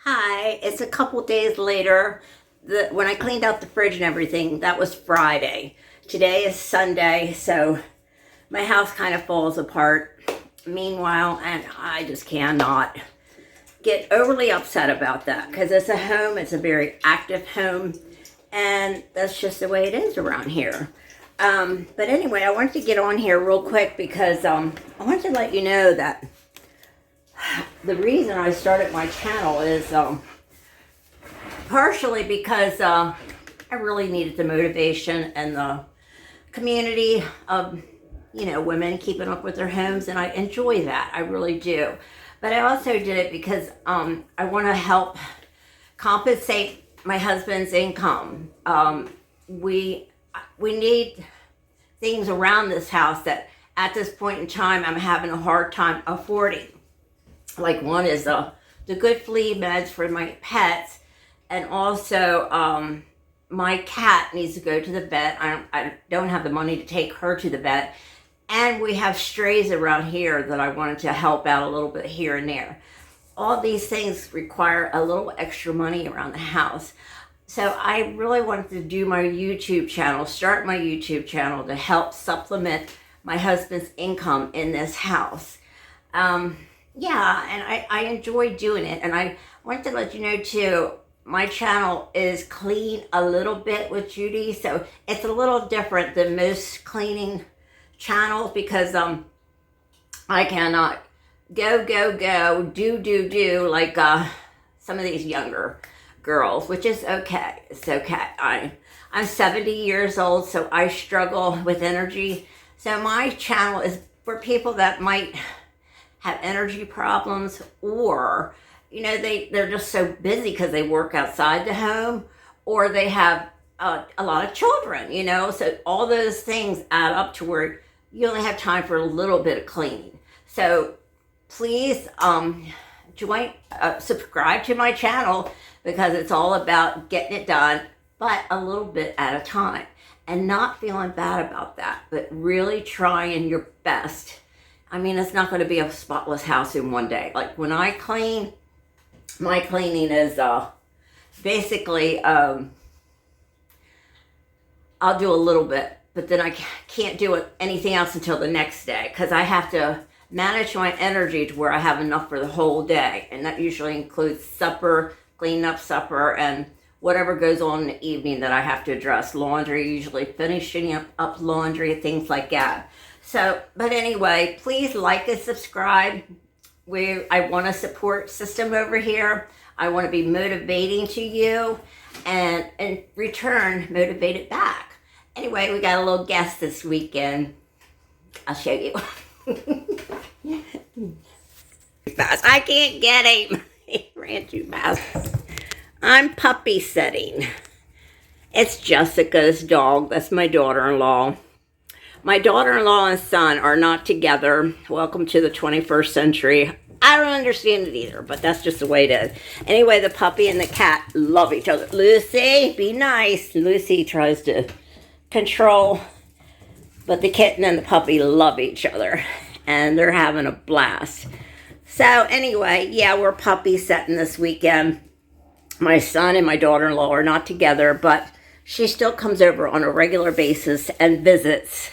Hi, it's a couple days later. When I cleaned out the fridge and everything, that was Friday. Today is Sunday, so my house kind of falls apart. Meanwhile, and I just cannot get overly upset about that because it's a home, it's a very active home, and that's just the way it is around here. But anyway, I wanted to get on here real quick because I wanted to let you know that the reason I started my channel is partially because I really needed the motivation and the community of, women keeping up with their homes, and I enjoy that. I really do. But I also did it because I want to help compensate my husband's income. We need things around this house that at this point in time I'm having a hard time affording. Like one is the good flea meds for my pets, and also my cat needs to go to the vet. I don't have the money to take her to the vet, and we have strays around here that I wanted to help out a little bit here and there. All these things require a little extra money around the house. So I really wanted to do my YouTube channel, start my YouTube channel to help supplement my husband's income in this house. Yeah, and I enjoy doing it. And I wanted to let you know too, my channel is clean a little bit with Judy. So it's a little different than most cleaning channels because I cannot go, do like some of these younger girls, which is okay. It's okay. I'm 70 years old, so I struggle with energy. So my channel is for people that might have energy problems, or they're just so busy because they work outside the home, or they have a lot of children, so all those things add up to where you only have time for a little bit of cleaning. So please subscribe to my channel because it's all about getting it done, but a little bit at a time, and not feeling bad about that, but really trying your best. I mean, it's not going to be a spotless house in one day. Like when I clean, my cleaning is basically, I'll do a little bit, but then I can't do anything else until the next day because I have to manage my energy to where I have enough for the whole day. And that usually includes supper, cleaning up supper, and whatever goes on in the evening that I have to address. Laundry, usually finishing up laundry, things like that. So, but anyway, please like and subscribe. I want a support system over here. I want to be motivating to you and in return, motivated back. Anyway, we got a little guest this weekend. I'll show you. Fast. I can't get him. He ran too fast. I'm puppy sitting. It's Jessica's dog. That's my daughter-in-law. My daughter-in-law and son are not together. Welcome to the 21st century. I don't understand it either, but that's just the way it is. Anyway, the puppy and the cat love each other. Lucy, be nice. Lucy tries to control, but the kitten and the puppy love each other, and they're having a blast. So anyway, yeah, we're puppy sitting this weekend. My son and my daughter-in-law are not together, but she still comes over on a regular basis and visits.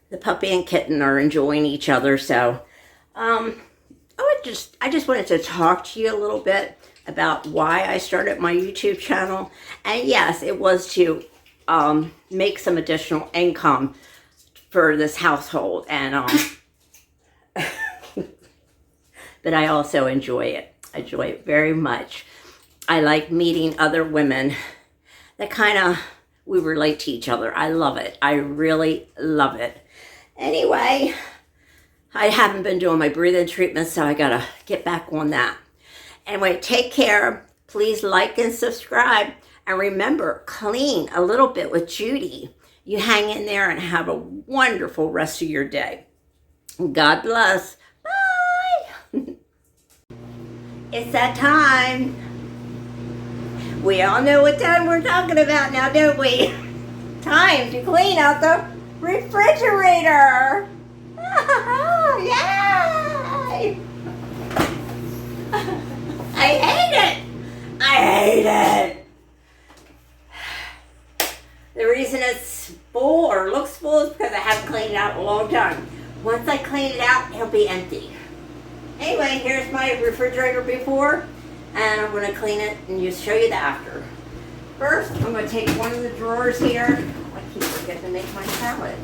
The puppy and kitten are enjoying each other. So I just wanted to talk to you a little bit about why I started my YouTube channel. And yes, it was to make some additional income for this household. And but I also enjoy it. I enjoy it very much. I like meeting other women that we relate to each other. I love it. I really love it. Anyway, I haven't been doing my breathing treatment, so I gotta get back on that. Anyway, take care. Please like and subscribe. And remember, clean a little bit with Judy. You hang in there and have a wonderful rest of your day. God bless. Bye. It's that time. We all know what time we're talking about now, don't we? Time to clean out the refrigerator. Yay! hate it. The reason it's full or looks full is because I haven't cleaned it out in a long time. Once I clean it out, it'll be empty. Anyway, here's my refrigerator before, and I'm going to clean it and just show you the after. First, I'm going to take one of the drawers here. I keep forgetting to make my salad.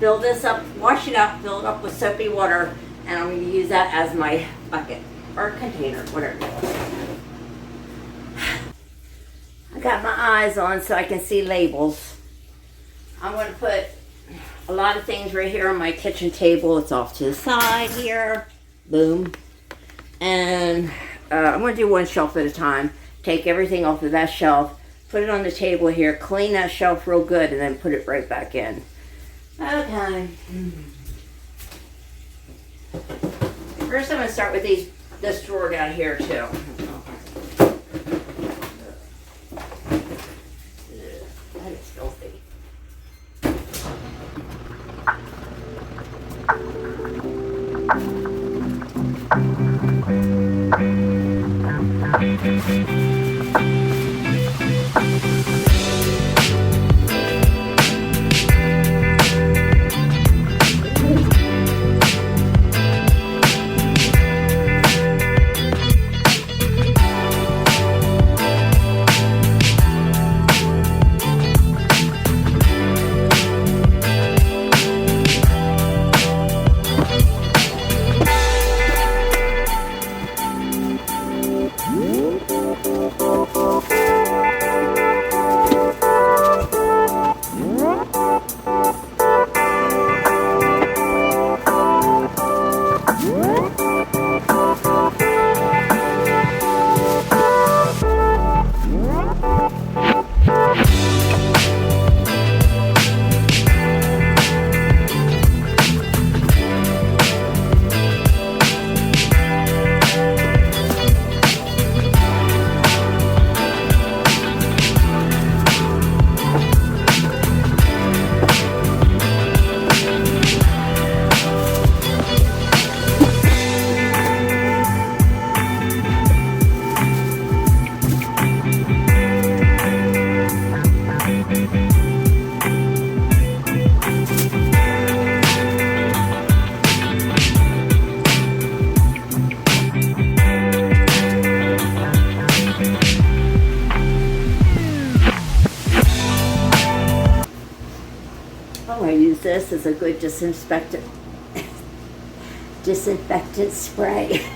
Fill this up, wash it out, fill it up with soapy water, and I'm going to use that as my bucket or container, whatever. I got my eyes on so I can see labels. I'm going to put a lot of things right here on my kitchen table. It's off to the side here. Boom. And I'm going to do one shelf at a time. Take everything off of that shelf, put it on the table here, clean that shelf real good, and then put it right back in. Okay. First I'm going to start with this drawer down here too. That is filthy. I use this as a good disinfectant spray.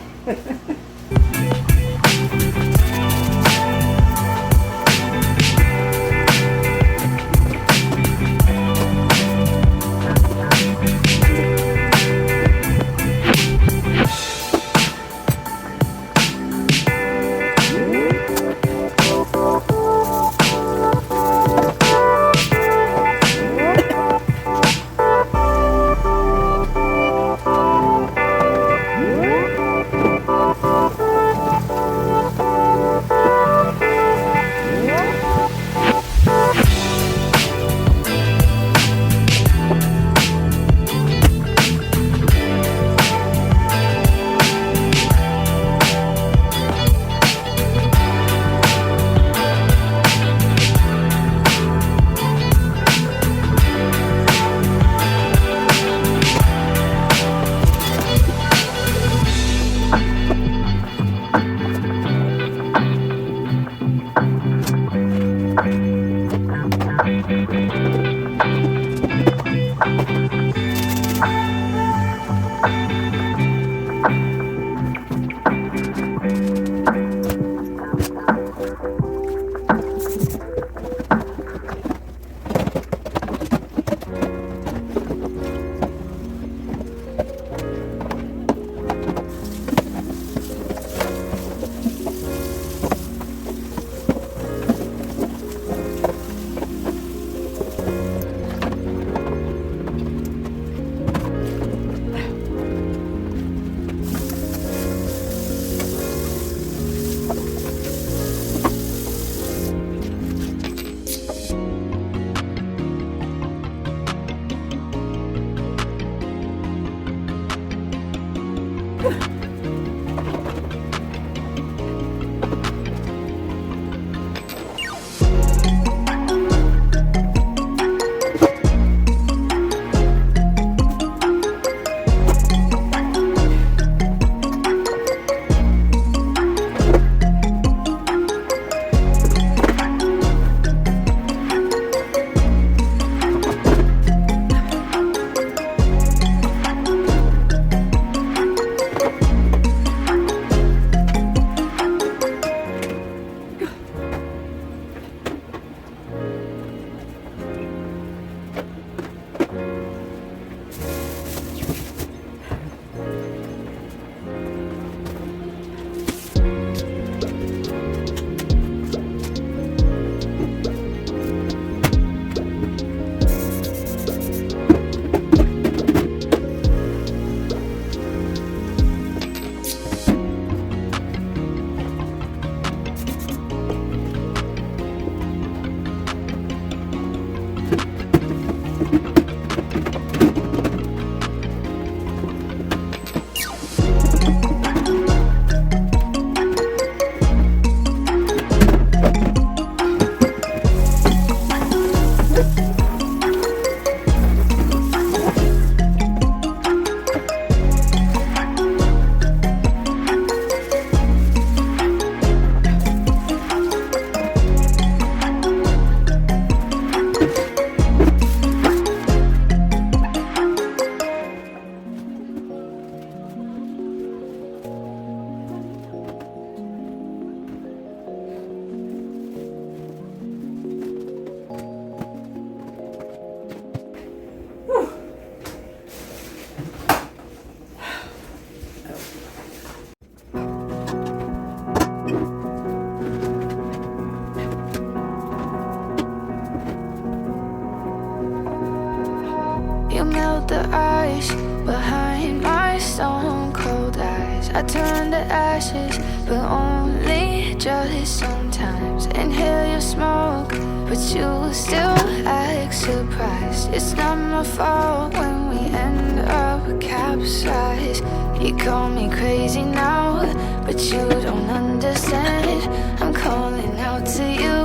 turn to ashes, but only just sometimes. Inhale your smoke, but you still act surprised. It's not my fault when we end up capsized. You call me crazy now, but you don't understand. I'm calling out to you.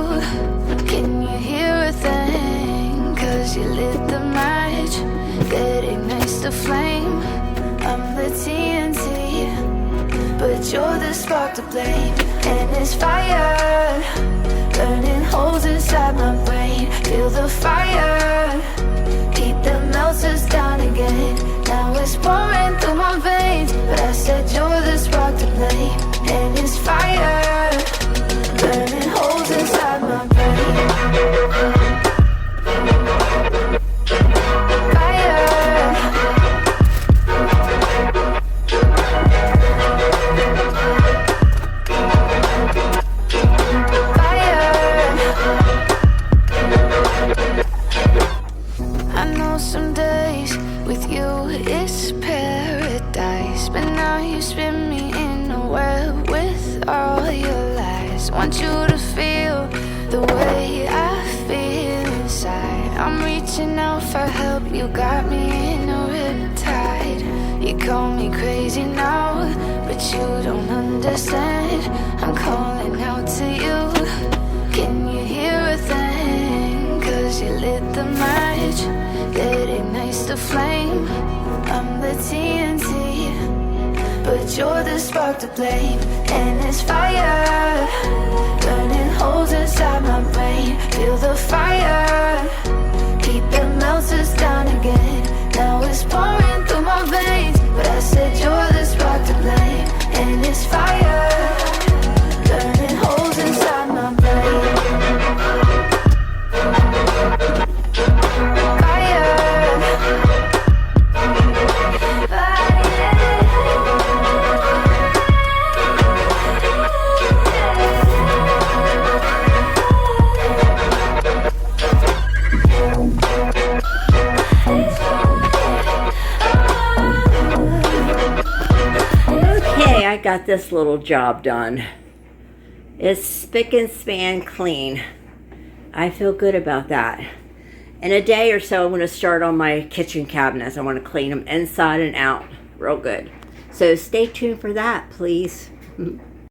Can you hear a thing? 'Cause you lit the match that ignites the flame. I'm the TNT, but you're the spark to blame. And it's fire, burning holes inside my brain. Feel the fire, heat that melts us down again. Now it's pouring through my veins, but I said you're the spark to blame. And it's fire, burning holes inside my brain. Some days with you it's paradise, but now you spin me in a web with all your lies. Want you to feel the way I feel inside. I'm reaching out for help, you got me in a riptide. You call me crazy now, but you don't understand. I'm calling out to you. Can you hear a thing? 'Cause you lit the match that ignites the flame. I'm the TNT, but you're the spark to blame. And it's fire, burning holes inside my brain. Feel the fire, heat that melts us down again. Now it's pouring through my veins, but I said you're the spark to blame. And it's fire, burning holes inside my brain. I got this little job done. It's spick and span clean. I feel good about that. In a day or so, I'm going to start on my kitchen cabinets. I want to clean them inside and out real good. So stay tuned for that, please.